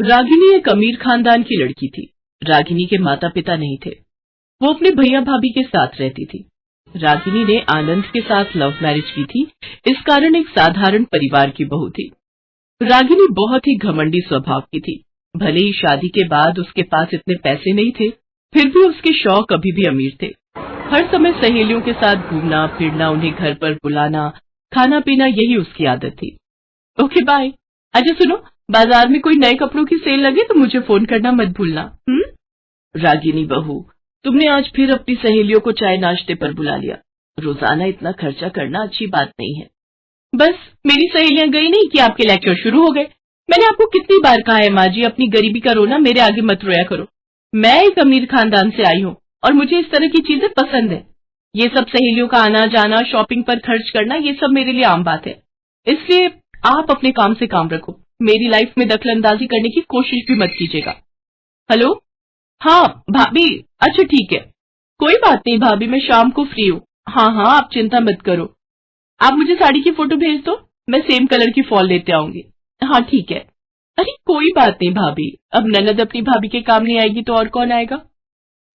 रागिनी एक अमीर खानदान की लड़की थी। रागिनी के माता पिता नहीं थे। वो अपने भैया भाभी के साथ रहती थी। रागिनी ने आनंद के साथ लव मैरिज की थी, इस कारण एक साधारण परिवार की बहू थी। रागिनी बहुत ही घमंडी स्वभाव की थी। भले ही शादी के बाद उसके पास इतने पैसे नहीं थे, फिर भी उसके शौक अभी भी अमीर थे। हर समय सहेलियों के साथ घूमना फिरना, उन्हें घर पर बुलाना, खाना पीना, यही उसकी आदत थी। Okay bye. अच्छा सुनो, बाजार में कोई नए कपड़ों की सेल लगे तो मुझे फोन करना मत भूलना। रागिनी बहू, तुमने आज फिर अपनी सहेलियों को चाय नाश्ते पर बुला लिया। रोजाना इतना खर्चा करना अच्छी बात नहीं है। बस मेरी सहेलियां गई नहीं कि आपके लेक्चर शुरू हो गए। मैंने आपको कितनी बार कहा है माँ जी, अपनी गरीबी का रोना मेरे आगे मत रोया करो। मैं एक अमीर खानदान से आई हूँ और मुझे इस तरह की चीजें पसंद है। ये सब सहेलियों का आना जाना, शॉपिंग पर खर्च करना, ये सब मेरे लिए आम बात है। इसलिए आप अपने काम से काम रखो, मेरी लाइफ में दखलंदाजी करने की कोशिश भी मत कीजिएगा। हेलो, हाँ भाभी, अच्छा ठीक है, कोई बात नहीं भाभी, मैं शाम को फ्री हूँ। हाँ हाँ, आप चिंता मत करो। आप मुझे साड़ी की फोटो भेज दो, मैं सेम कलर की फॉल लेते आऊंगी। हाँ ठीक है। अरे कोई बात नहीं भाभी, अब ननद अपनी भाभी के काम नहीं आएगी तो और कौन आएगा।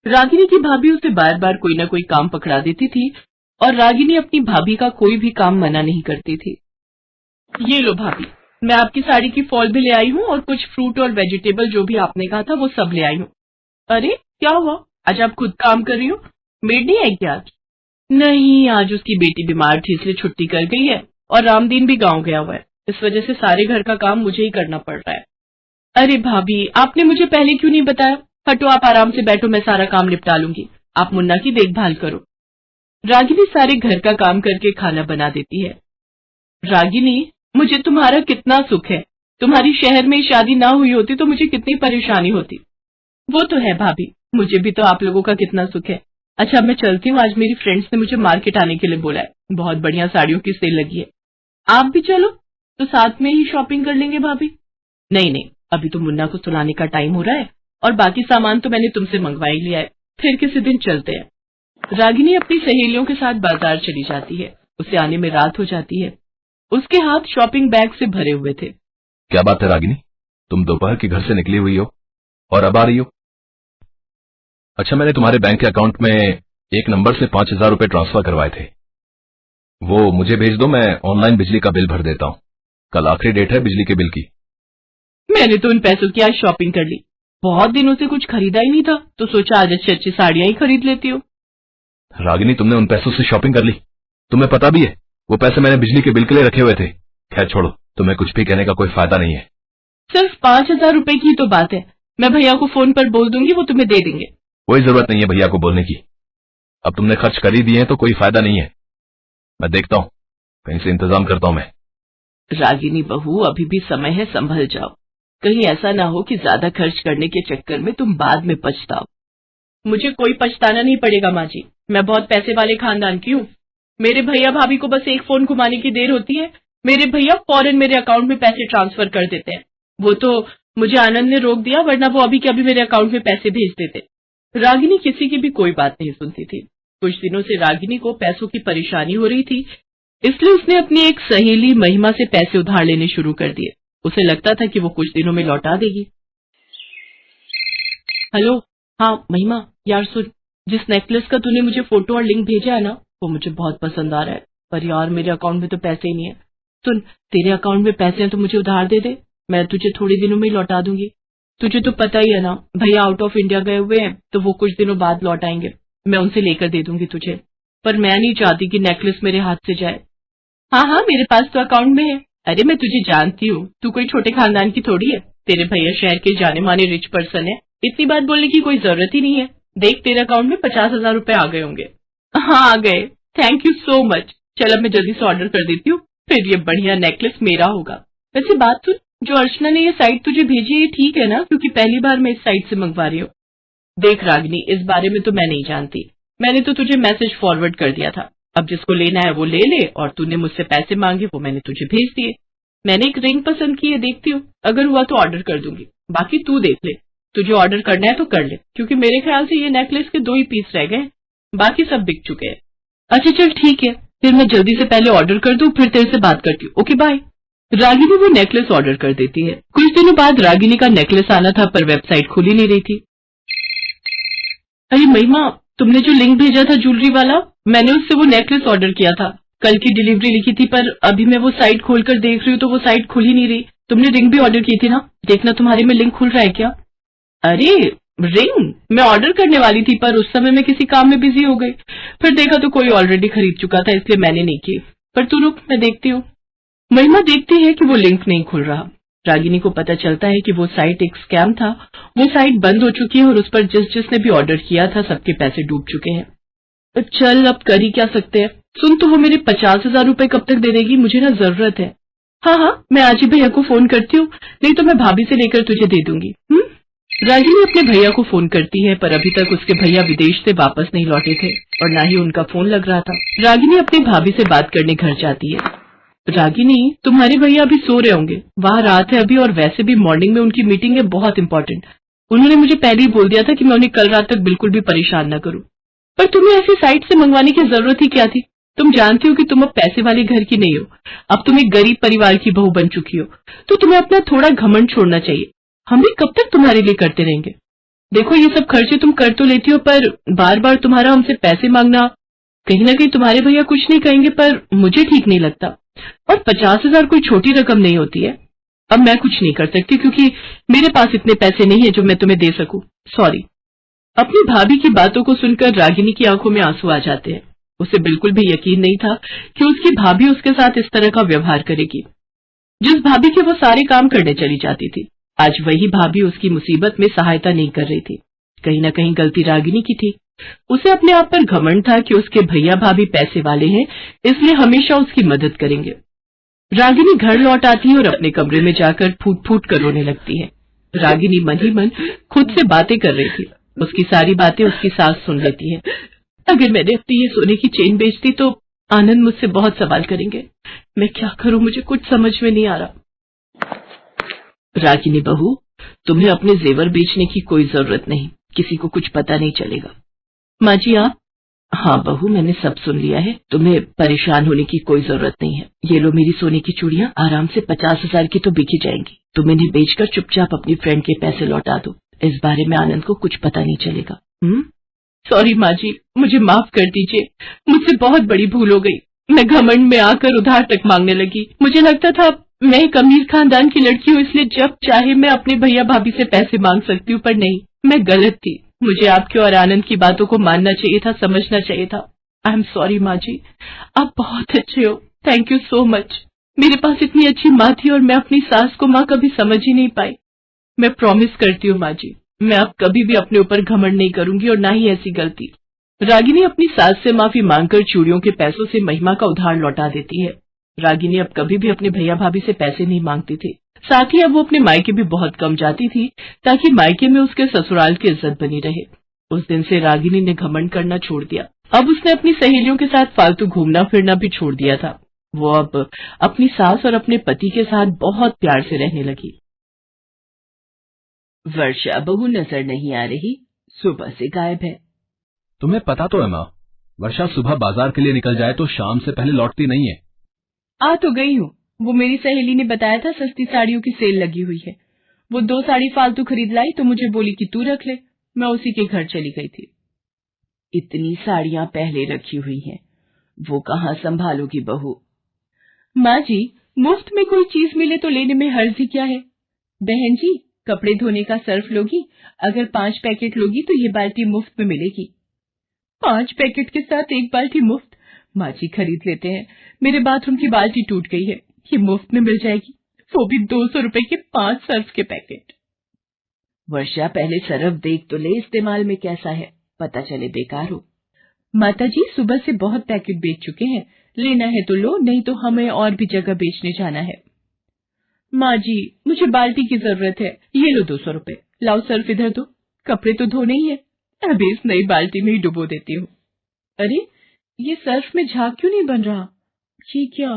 रागिनी की भाभी उसे बार बार कोई न कोई काम पकड़ा देती थी और रागिनी अपनी भाभी का कोई भी काम मना नहीं करती थी। ये लो भाभी, मैं आपकी साड़ी की फॉल भी ले आई हूँ और कुछ फ्रूट और वेजिटेबल जो भी आपने कहा था वो सब ले आई हूँ। अरे क्या हुआ, आज आप खुद काम कर रही हो, मेड नहीं आई क्या आज? नहीं, आज उसकी बेटी बीमार थी इसलिए छुट्टी कर गई है और रामदीन भी गांव गया हुआ है, इस वजह से सारे घर का काम मुझे ही करना पड़ रहा है। अरे भाभी, आपने मुझे पहले क्यों नहीं बताया? हटो, आप आराम से बैठो, मैं सारा काम निपटा लूंगी, आप मुन्ना की देखभाल करो। रागिनी सारे घर का काम करके खाना बना देती है। रागिनी, मुझे तुम्हारा कितना सुख है। तुम्हारी शहर में शादी ना हुई होती तो मुझे कितनी परेशानी होती। वो तो है भाभी, मुझे भी तो आप लोगों का कितना सुख है। अच्छा मैं चलती हूँ, आज मेरी फ्रेंड्स ने मुझे मार्केट आने के लिए बोला है, बहुत बढ़िया साड़ियों की सेल लगी है। आप भी चलो तो साथ में ही शॉपिंग कर लेंगे भाभी। नहीं नहीं, अभी तो मुन्ना को सुलाने का टाइम हो रहा है और बाकी सामान तो मैंने तुमसे मंगवा ही लिया है, फिर किसी दिन चलते हैं। रागिनी अपनी सहेलियों के साथ बाजार चली जाती है। उसे आने में रात हो जाती है। उसके हाथ शॉपिंग बैग से भरे हुए थे। क्या बात है रागिनी, तुम दोपहर के घर से निकली हुई हो और अब आ रही हो? अच्छा, मैंने तुम्हारे बैंक के अकाउंट में एक नंबर से 5,000 रुपए ट्रांसफर करवाए थे, वो मुझे भेज दो, मैं ऑनलाइन बिजली का बिल भर देता हूँ। कल आखिरी डेट है बिजली के बिल की। मैंने तो उन पैसों की आज शॉपिंग कर ली, बहुत दिनों से कुछ खरीदा ही नहीं था तो सोचा आज अच्छी अच्छी साड़ियां ही खरीद लेती हूँ। रागिनी, तुमने उन पैसों से शॉपिंग कर ली? तुम्हें पता भी है वो पैसे मैंने बिजली के बिल के लिए रखे हुए थे। खैर छोड़ो, तुम्हें कुछ भी कहने का कोई फायदा नहीं है। सिर्फ 5,000 रुपए की तो बात है, मैं भैया को फोन पर बोल दूंगी, वो तुम्हें दे देंगे। कोई जरूरत नहीं है भैया को बोलने की, अब तुमने खर्च कर ही दिए हैं तो कोई फायदा नहीं है। मैं देखता हूँ, कहीं से इंतजाम करता हूँ मैं। रागिनी बहू, अभी भी समय है, संभल जाओ, कहीं ऐसा ना हो कि ज्यादा खर्च करने के चक्कर में तुम बाद में पछताओ। मुझे कोई पछताना नहीं पड़ेगा माँ जी, मैं बहुत पैसे वाले खानदान की हूँ। मेरे भैया भाभी को बस एक फोन घुमाने की देर होती है, मेरे भैया फौरन मेरे अकाउंट में पैसे ट्रांसफर कर देते हैं। वो तो मुझे आनंद ने रोक दिया, वरना वो अभी के अभी मेरे अकाउंट में पैसे भेज देते। रागिनी किसी की भी कोई बात नहीं सुनती थी। कुछ दिनों से रागिनी को पैसों की परेशानी हो रही थी, इसलिए उसने अपनी एक सहेली महिमा से पैसे उधार लेने शुरू कर दिए। उसे लगता था कि वो कुछ दिनों में लौटा देगी। हेलो, हाँ महिमा, यार सुन, जिस नेकलेस का तूने मुझे फोटो और लिंक भेजा है ना, वो मुझे बहुत पसंद आ रहा है, पर यार मेरे अकाउंट में तो पैसे ही नहीं है। सुन, तेरे अकाउंट में पैसे हैं तो मुझे उधार दे दे, मैं तुझे थोड़े दिनों में ही लौटा दूंगी। तुझे तो पता ही है ना, भैया आउट ऑफ इंडिया गए हुए हैं तो वो कुछ दिनों बाद लौट आएंगे, मैं उनसे लेकर दे दूंगी तुझे, पर मैं नहीं चाहती कि नेकलेस मेरे हाथ से जाए। हाँ हाँ, मेरे पास तो अकाउंट में है। अरे मैं तुझे जानती हूँ, तू कोई छोटे खानदान की थोड़ी है, तेरे भैया शहर के जाने माने रिच पर्सन है, इतनी बात बोलने की कोई जरूरत ही नहीं है। देख, तेरे अकाउंट में 50,000 रुपए आ गए होंगे। हाँ आ गए, थैंक यू सो मच। चल अब मैं जल्दी से ऑर्डर कर देती हूँ, फिर ये बढ़िया नेकलेस मेरा होगा। वैसे बात सुन, जो अर्चना ने ये साइट तुझे भेजी है ये ठीक है ना, क्योंकि पहली बार मैं इस साइट से मंगवा रही हूँ। देख रागिनी, इस बारे में तो मैं नहीं जानती, मैंने तो तुझे मैसेज फॉरवर्ड कर दिया था, अब जिसको लेना है वो ले ले, और तूने मुझसे पैसे मांगे वो मैंने तुझे भेज दिए। मैंने एक रिंग पसंद की है, देखती हूँ, अगर हुआ तो ऑर्डर कर दूंगी, बाकी तू देख ले, तुझे ऑर्डर करना है तो कर ले, क्योंकि मेरे ख्याल से ये नेकलेस के 2 ही पीस रह गए, बाकी सब बिक चुके हैं। अच्छा चल ठीक है, फिर मैं जल्दी से पहले ऑर्डर कर दूं, फिर तेरे से बात करती हूँ। Okay bye. रागिनी वो नेकलेस ऑर्डर कर देती है। कुछ दिनों बाद रागिनी का नेकलेस आना था पर वेबसाइट खुल ही नहीं रही थी। अरे महिमा, तुमने जो लिंक भेजा था ज्वेलरी वाला, मैंने उससे वो नेकलेस ऑर्डर किया था। कल की डिलीवरी लिखी थी पर अभी मैं वो साइट खोलकर देख रही हूँ तो वो साइट खुल ही नहीं रही। तुमने रिंग भी ऑर्डर की थी ना, देखना तुम्हारे में लिंक खुल रहा है क्या? अरे रिंग मैं ऑर्डर करने वाली थी पर उस समय मैं किसी काम में बिजी हो गई। फिर देखा तो कोई ऑलरेडी खरीद चुका था, इसलिए मैंने नहीं की। पर तू रुक, मैं देखती हूँ। महिमा देखती है कि वो लिंक नहीं खुल रहा। रागिनी को पता चलता है कि वो साइट एक स्कैम था। वो साइट बंद हो चुकी है और उस पर जिसने भी ऑर्डर किया था सबके पैसे डूब चुके हैं। तो चल अब कर ही क्या सकते हैं। सुन, तो वो मेरे 50,000 रुपए कब तक दे देगी? मुझे ना जरूरत है। हाँ, मैं आज ही भैया को फोन करती हूँ, नहीं तो मैं भाभी से लेकर तुझे दे दूंगी। रागिनी अपने भैया को फोन करती है पर अभी तक उसके भैया विदेश से वापस नहीं लौटे थे और ना ही उनका फोन लग रहा था। रागिनी अपनी भाभी से बात करने घर जाती है। रागिनी, तुम्हारे भैया अभी सो रहे होंगे, वहाँ रात है अभी और वैसे भी मॉर्निंग में उनकी मीटिंग है बहुत इंपॉर्टेंट। उन्होंने मुझे पहले ही बोल दिया था कि मैं उन्हें कल रात तक बिल्कुल भी परेशान न करूं। पर तुम्हें ऐसी साइट से मंगवाने की जरूरत ही क्या थी? तुम जानती हो कि तुम अब पैसे वाले घर की नहीं हो, अब तुम एक गरीब परिवार की बहू बन चुकी हो, तो तुम्हें अपना थोड़ा घमंड छोड़ना चाहिए। हम भी कब तक तुम्हारे लिए करते रहेंगे? देखो, ये सब खर्चे तुम कर तो लेती हो पर बार बार तुम्हारा हमसे पैसे मांगना, कहीं ना कहीं तुम्हारे भैया कुछ नहीं कहेंगे पर मुझे ठीक नहीं लगता। और 50,000 कोई छोटी रकम नहीं होती है। अब मैं कुछ नहीं कर सकती क्योंकि मेरे पास इतने पैसे नहीं है जो मैं तुम्हें दे सकूं। सॉरी। अपनी भाभी की बातों को सुनकर रागिनी की आंखों में आंसू आ जाते हैं। उसे बिल्कुल भी यकीन नहीं था कि उसकी भाभी उसके साथ इस तरह का व्यवहार करेगी। जिस भाभी के वो सारे काम करने चली जाती थी, आज वही भाभी उसकी मुसीबत में सहायता नहीं कर रही थी। कहीं न कहीं गलती रागिनी की थी। उसे अपने आप पर घमंड था कि उसके भैया भाभी पैसे वाले हैं, इसलिए हमेशा उसकी मदद करेंगे। रागिनी घर लौट आती है और अपने कमरे में जाकर फूट फूट कर रोने लगती है। रागिनी मन ही मन खुद से बातें कर रही थी। उसकी सारी बातें उसकी सास सुन लेती है। अगर मैंने अपनी ये सोने की चेन बेच दी तो आनंद मुझसे बहुत सवाल करेंगे। मैं क्या करूं, मुझे कुछ समझ में नहीं आ रहा। रागिनी बहू, तुम्हें अपने जेवर बेचने की कोई जरूरत नहीं, किसी को कुछ पता नहीं चलेगा। माँ जी आप? हाँ बहू, मैंने सब सुन लिया है, तुम्हें परेशान होने की कोई जरूरत नहीं है। ये लो मेरी सोने की चूड़ियां, आराम से 50,000 की तो बिकी जाएंगी। तुम इन्हें बेचकर चुपचाप अपनी फ्रेंड के पैसे लौटा दो। इस बारे में आनंद को कुछ पता नहीं चलेगा। सॉरी माँ जी, मुझे माफ कर दीजिए, मुझसे बहुत बड़ी भूल हो गई। मैं घमंड में आकर उधार तक मांगने लगी। मुझे लगता था मैं एक अमीर खानदान की लड़की हूँ, इसलिए जब चाहे मैं अपने भैया भाभी से पैसे मांग सकती हूँ, पर नहीं, मैं गलत थी। मुझे आपके और आनंद की बातों को मानना चाहिए था, समझना चाहिए था। आई एम सॉरी माँ जी, आप बहुत अच्छे हो, थैंक यू सो मच। मेरे पास इतनी अच्छी माँ थी और मैं अपनी सास को माँ कभी समझ ही नहीं पाई। मैं प्रॉमिस करती हूँ माँ जी, मैं अब कभी भी अपने ऊपर घमंड नहीं करूंगी और ना ही ऐसी गलती। रागिनी अपनी सास से माफी मांगकर चूड़ियों के पैसों से महिमा का उधार लौटा देती है। रागिनी अब कभी भी अपने भैया भाभी से पैसे नहीं मांगती थी। साथ ही अब वो अपने मायके भी बहुत कम जाती थी ताकि मायके में उसके ससुराल की इज्जत बनी रहे। उस दिन से रागिनी ने घमंड करना छोड़ दिया। अब उसने अपनी सहेलियों के साथ फालतू घूमना फिरना भी छोड़ दिया था। वो अब अपनी सास और अपने पति के साथ बहुत प्यार से रहने लगी। वर्षा बहू नजर नहीं आ रही, सुबह से गायब है। तुम्हें पता तो है माँ, वर्षा सुबह बाजार के लिए निकल जाए तो शाम से पहले लौटती नहीं है। आ तो गई हूँ, वो मेरी सहेली ने बताया था सस्ती साड़ियों की सेल लगी हुई है। वो 2 साड़ी फालतू खरीद लाई तो मुझे बोली कि तू रख ले। मैं उसी के घर चली गई थी। इतनी साड़ियां पहले रखी हुई हैं, वो कहाँ संभालोगी बहू? माँ जी, मुफ्त में कोई चीज मिले तो लेने में हर्ज ही क्या है? बहन जी, कपड़े धोने का सर्फ लोगी? अगर 5 पैकेट लोगी तो ये बाल्टी मुफ्त में मिलेगी। 5 पैकेट के साथ 1 बाल्टी मुफ्त? माँ जी खरीद लेते हैं, मेरे बाथरूम की बाल्टी टूट गई है, ये मुफ्त में मिल जाएगी, वो भी 200 रुपए के 5 सर्फ के पैकेट। वर्षा पहले सर्फ देख तो ले इस्तेमाल में कैसा है, पता चले बेकार हो। माता जी सुबह से बहुत पैकेट बेच चुके हैं, लेना है तो लो, नहीं तो हमें और भी जगह बेचने जाना है। माँ जी मुझे बाल्टी की जरूरत है, ये लो 200 रुपए। लाओ सर्फ इधर दो, कपड़े तो धोने ही है, अभी इस नई बाल्टी में ही डुबो देती हूँ। अरे ये सर्फ में झाग क्यों नहीं बन रहा? ये क्या?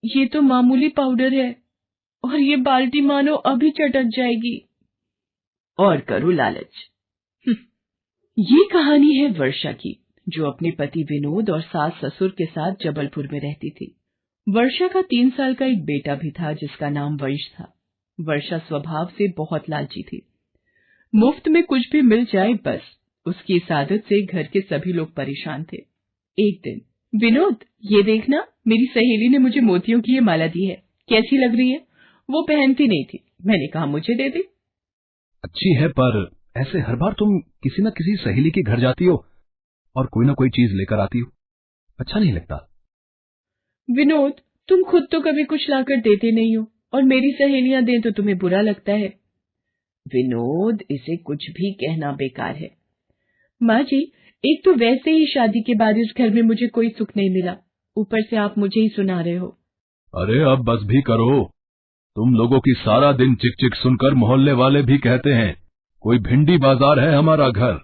ये तो मामूली पाउडर है और ये बाल्टी मानो अभी चटक जाएगी। और करो लालच। ये कहानी है वर्षा की, जो अपने पति विनोद और सास ससुर के साथ जबलपुर में रहती थी। वर्षा का 3 साल का एक बेटा भी था जिसका नाम वंश था। वर्षा स्वभाव से बहुत लालची थी। मुफ्त में कुछ भी मिल जाए बस, उसकी इस आदत से घर के सभी लोग परेशान थे। एक दिन, विनोद, ये देखना, मेरी सहेली ने मुझे मोतियों की ये माला दी है, कैसी लग रही है? वो पहनती नहीं थी, मैंने कहा मुझे दे दे। अच्छी है, पर ऐसे हर बार तुम किसी न किसी सहेली के घर जाती हो और कोई ना कोई चीज लेकर आती हो, अच्छा नहीं लगता। विनोद, तुम खुद तो कभी कुछ लाकर देते नहीं हो, और मेरी सहेलियां दें तो तुम्हें बुरा लगता है। विनोद, इसे कुछ भी कहना बेकार है। माँ जी, एक तो वैसे ही शादी के बाद इस घर में मुझे कोई सुख नहीं मिला, ऊपर से आप मुझे ही सुना रहे हो। अरे अब बस भी करो, तुम लोगों की सारा दिन चिक चिक सुनकर मोहल्ले वाले भी कहते हैं कोई भिंडी बाजार है हमारा घर।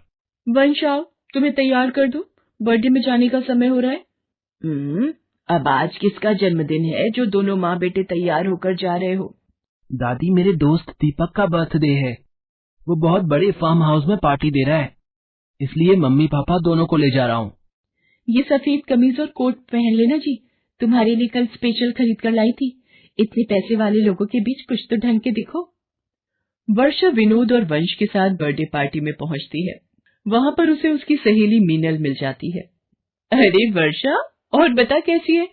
वंश, आओ, तुम्हें तैयार कर दूं, बर्थडे में जाने का समय हो रहा है। अब आज किसका जन्मदिन है जो दोनों माँ बेटे तैयार होकर जा रहे हो? दादी, मेरे दोस्त दीपक का बर्थडे है। वो बहुत बड़े फार्म हाउस में पार्टी दे रहा है, इसलिए मम्मी पापा दोनों को ले जा रहा हूँ। ये सफेद कमीज और कोट पहन लेना जी, तुम्हारे लिए कल स्पेशल खरीद कर लाई थी। इतने पैसे वाले लोगों के बीच कुछ तो ढंग के दिखो। वर्षा विनोद और वंश के साथ बर्थडे पार्टी में पहुंचती है। वहां पर उसे उसकी सहेली मीनल मिल जाती है। अरे वर्षा, और बता कैसी है?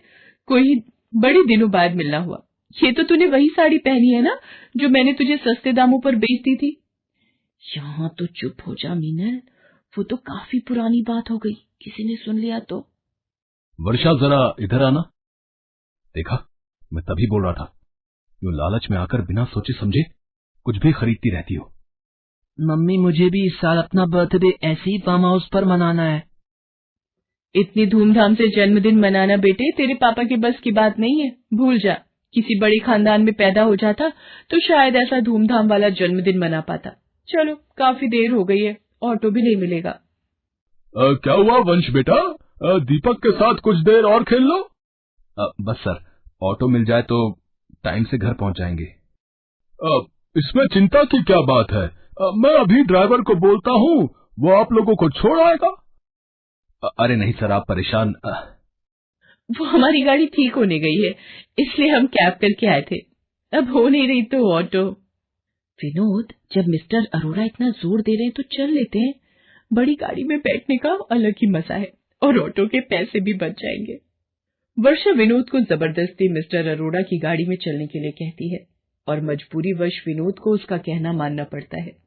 कोई बड़े दिनों बाद मिलना हुआ। ये तो तूने वही साड़ी पहनी है ना जो मैंने तुझे सस्ते दामों पर बेच दी थी। यहाँ तो चुप हो जा मीनल, वो तो काफी पुरानी बात हो गई, किसी ने सुन लिया तो। वर्षा, जरा इधर आना। देखा, मैं तभी बोल रहा था, यूं लालच में आकर बिना सोचे समझे कुछ भी खरीदती रहती हो। मम्मी, मुझे भी इस साल अपना बर्थडे ऐसे ही फार्म हाउस पर मनाना है। इतनी धूमधाम से जन्मदिन मनाना बेटे तेरे पापा के बस की बात नहीं है, भूल जा। किसी बड़े खानदान में पैदा हो जाता तो शायद ऐसा धूमधाम वाला जन्मदिन मना पाता। चलो, काफी देर हो गई है, ऑटो भी नहीं मिलेगा। क्या हुआ वंश बेटा, दीपक के साथ कुछ देर और खेल लो। बस सर, ऑटो मिल जाए तो टाइम से घर पहुंच जाएंगे। इसमें चिंता की क्या बात है, मैं अभी ड्राइवर को बोलता हूँ, वो आप लोगों को छोड़ आएगा। अरे नहीं सर, आप परेशान। वो हमारी गाड़ी ठीक होने गई है, इसलिए हम कैब करके आए थे, अब हो नहीं रही तो ऑटो। विनोद, जब मिस्टर अरोड़ा इतना जोर दे रहे हैं तो चल लेते हैं। बड़ी गाड़ी में बैठने का अलग ही मजा है, और ऑटो के पैसे भी बच जाएंगे। वर्षा विनोद को जबरदस्ती मिस्टर अरोड़ा की गाड़ी में चलने के लिए कहती है, और मजबूरीवश विनोद को उसका कहना मानना पड़ता है।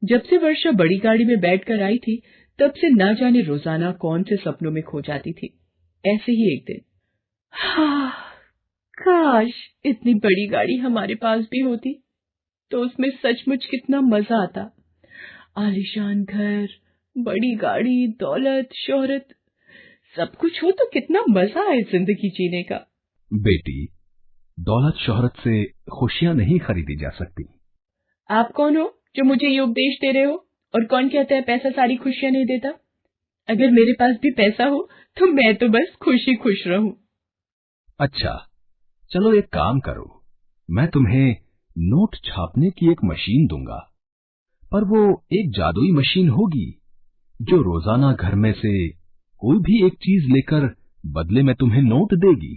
जब से वर्षा बड़ी गाड़ी में बैठकर आई थी, तब से ना जाने रोजाना कौन से सपनों में खो जाती थी। ऐसे ही एक दिन, काश इतनी बड़ी गाड़ी हमारे पास भी होती तो उसमें सचमुच कितना मजा आता। आलीशान घर, बड़ी गाड़ी, दौलत, शोहरत, सब कुछ हो तो कितना मजा आए जिंदगी जीने का। बेटी, दौलत शोहरत से खुशियां नहीं खरीदी जा सकती। आप कौन हो जो मुझे ये उपदेश दे रहे हो? और कौन कहता है पैसा सारी खुशियां नहीं देता? अगर मेरे पास भी पैसा हो तो मैं तो बस खुशी खुश रहूं। अच्छा, चलो एक काम करो, मैं तुम्हें नोट छापने की एक मशीन दूंगा, पर वो एक जादुई मशीन होगी जो रोजाना घर में से कोई भी एक चीज लेकर बदले में तुम्हें नोट देगी।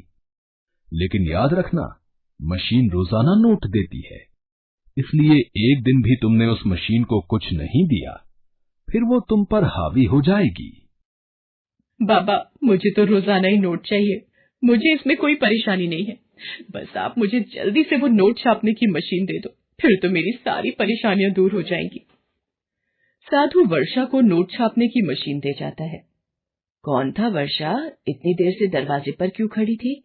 लेकिन याद रखना, मशीन रोजाना नोट देती है, इसलिए एक दिन भी तुमने उस मशीन को कुछ नहीं दिया, फिर वो तुम पर हावी हो जाएगी। बाबा, मुझे तो रोजाना ही नोट चाहिए, मुझे इसमें कोई परेशानी नहीं है, बस आप मुझे जल्दी से वो नोट छापने की मशीन दे दो, फिर तो मेरी सारी परेशानियां दूर हो जाएंगी। साधु वर्षा को नोट छापने की मशीन दे जाता है। कौन था वर्षा, इतनी देर से दरवाजे पर क्यों खड़ी थी?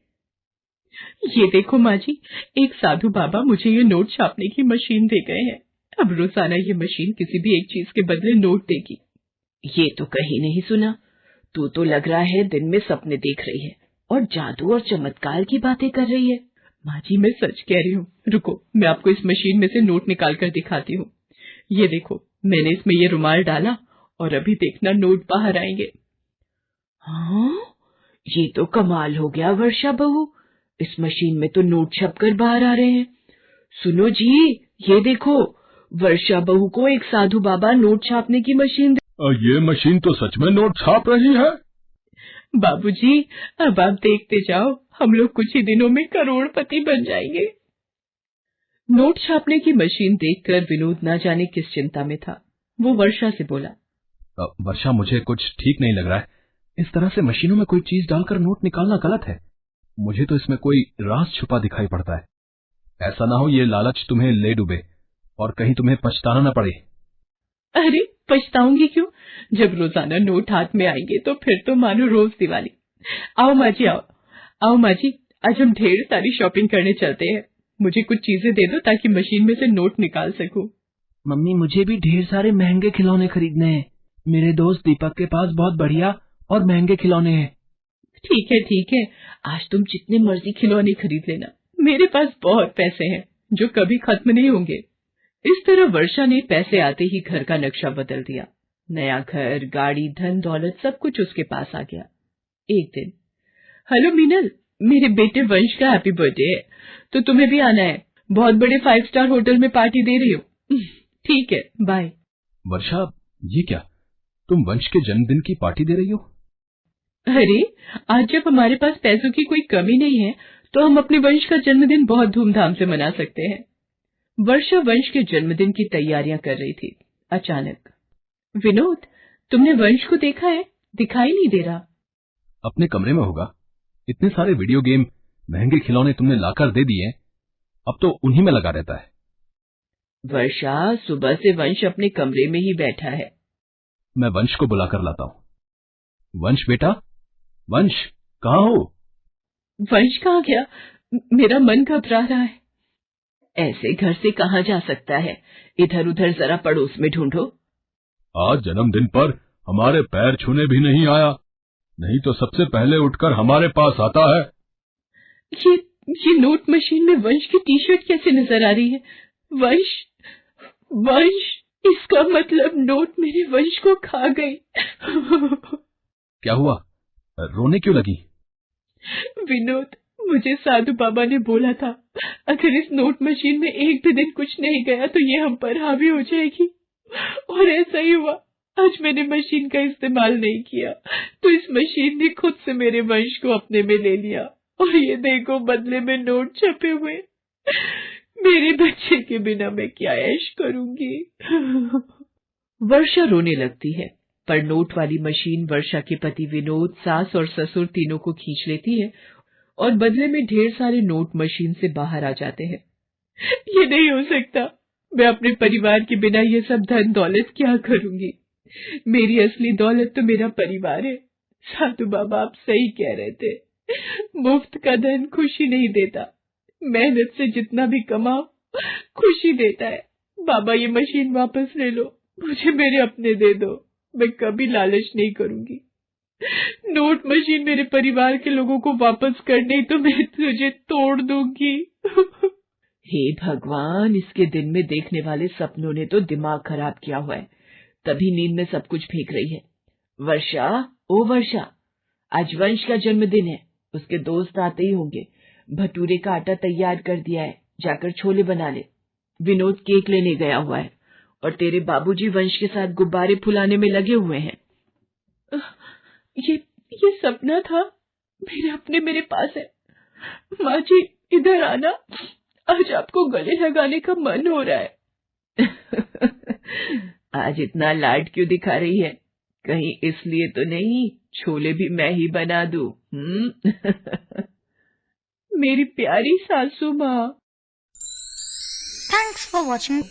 ये देखो माँ जी, एक साधु बाबा मुझे ये नोट छापने की मशीन दे गए हैं। अब रोजाना ये मशीन किसी भी एक चीज के बदले नोट देगी। ये तो कहीं नहीं सुना, तू तो लग रहा है दिन में सपने देख रही है और जादू और चमत्कार की बातें कर रही है। माँ जी, मैं सच कह रही हूँ, रुको मैं आपको इस मशीन में से नोट निकाल कर दिखाती हूँ। ये देखो, मैंने इसमें ये रुमाल डाला और अभी देखना नोट बाहर आएंगे। हाँ, ये तो कमाल हो गया वर्षा बहू, इस मशीन में तो नोट छपकर बाहर आ रहे हैं। सुनो जी, ये देखो, वर्षा बहू को एक साधु बाबा नोट छापने की मशीन ये मशीन तो सच में नोट छाप रही है। बाबूजी, अब आप देखते जाओ, हम लोग कुछ ही दिनों में करोड़पति बन जाएंगे। नोट छापने की मशीन देखकर विनोद ना जाने किस चिंता में था। वो वर्षा से बोला, वर्षा, मुझे कुछ ठीक नहीं लग रहा है। इस तरह से मशीनों में कोई चीज डालकर नोट निकालना गलत है। मुझे तो इसमें कोई राज छुपा दिखाई पड़ता है। ऐसा ना हो ये लालच तुम्हें ले डूबे और कहीं तुम्हें पछताना न पड़े। अरे पछताऊंगी क्यों? जब रोजाना नोट हाथ में आएंगे तो फिर तो मानो रोज दिवाली। आओ माँ जी, आओ माँ जी, आज हम ढेर सारी शॉपिंग करने चलते हैं। मुझे कुछ चीजें दे दो ताकि मशीन में से नोट निकाल सकूं। मम्मी, मुझे भी ढेर सारे महंगे खिलौने खरीदने हैं। मेरे दोस्त दीपक के पास बहुत बढ़िया और महंगे खिलौने हैं। ठीक है, आज तुम जितने मर्जी खिलौने खरीद लेना। मेरे पास बहुत पैसे हैं जो कभी खत्म नहीं होंगे। इस तरह वर्षा ने पैसे आते ही घर का नक्शा बदल दिया। नया घर, गाड़ी, धन दौलत सब कुछ उसके पास आ गया। एक दिन, हेलो मीनल, मेरे बेटे वंश का हैप्पी बर्थडे है, तो तुम्हें भी आना है। बहुत बड़े 5 स्टार होटल में पार्टी दे रही हूँ। ठीक है, बाय। वर्षा, ये क्या, तुम वंश के जन्मदिन की पार्टी दे रही हो? अरे, आज जब हमारे पास पैसों की कोई कमी नहीं है तो हम अपने वंश का जन्मदिन बहुत धूमधाम से मना सकते हैं। वर्षा वंश के जन्मदिन की तैयारियां कर रही थी। अचानक, विनोद, तुमने वंश को देखा है? दिखाई नहीं दे रहा। अपने कमरे में होगा। इतने सारे वीडियो गेम, महंगे खिलौने तुमने लाकर दे दिए, अब तो उन्हीं में लगा रहता है। वर्षा, सुबह से वंश अपने कमरे में ही बैठा है। मैं वंश को बुलाकर लाता हूँ। वंश बेटा, वंश कहाँ हो? वंश कहाँ गया? मेरा मन घबरा रहा है। ऐसे घर से कहाँ जा सकता है? इधर उधर जरा पड़ोस में ढूंढो। आज जन्मदिन पर हमारे पैर छूने भी नहीं आया, नहीं तो सबसे पहले उठकर हमारे पास आता है। ये नोट मशीन में वंश की टी शर्ट कैसे नजर आ रही है? वंश, वंश, इसका मतलब नोट मेरे वंश को खा गई। क्या हुआ, रोने क्यों लगी? विनोद, मुझे साधु बाबा ने बोला था अगर इस नोट मशीन में एक भी दिन कुछ नहीं गया तो ये हम पर हावी हो जाएगी, और ऐसा ही हुआ। आज मैंने मशीन का इस्तेमाल नहीं किया तो इस मशीन ने खुद से मेरे वंश को अपने में ले लिया, और ये देखो बदले में नोट छपे हुए। मेरे बच्चे के बिना मैं क्या ऐश करूंगी। वर्षा रोने लगती है, पर नोट वाली मशीन वर्षा के पति विनोद, सास और ससुर तीनों को खींच लेती है और बदले में ढेर सारे नोट मशीन से बाहर आ जाते हैं। ये नहीं हो सकता, मैं अपने परिवार के बिना ये सब धन दौलत क्या करूंगी। मेरी असली दौलत तो मेरा परिवार है। साधु बाबा आप सही कह रहे थे, मुफ्त का धन खुशी नहीं देता, मेहनत से जितना भी कमाओ खुशी देता है। बाबा ये मशीन वापस ले लो, मुझे मेरे अपने दे दो, मैं कभी लालच नहीं करूंगी। नोट मशीन मेरे परिवार के लोगों को वापस कर नहीं तो मैं तुझे तोड़ दूंगी। हे भगवान, इसके दिन में देखने वाले सपनों ने तो दिमाग खराब किया हुआ है, तभी नींद में सब कुछ फेंक रही है। वर्षा, ओ वर्षा, आज वंश का जन्मदिन है, उसके दोस्त आते ही होंगे। भटूरे का आटा तैयार कर दिया है, जाकर छोले बना ले। विनोद केक लेने गया हुआ है और तेरे बाबूजी वंश के साथ गुब्बारे फुलाने में लगे हुए हैं। ये सपना था, मेरे अपने मेरे पास है। माँ जी इधर आना, आज आपको गले लगाने का मन हो रहा है। आज इतना लाड क्यों दिखा रही है? कहीं इसलिए तो नहीं छोले भी मैं ही बना दूं? मेरी प्यारी सासू माँ। Thanks for watching.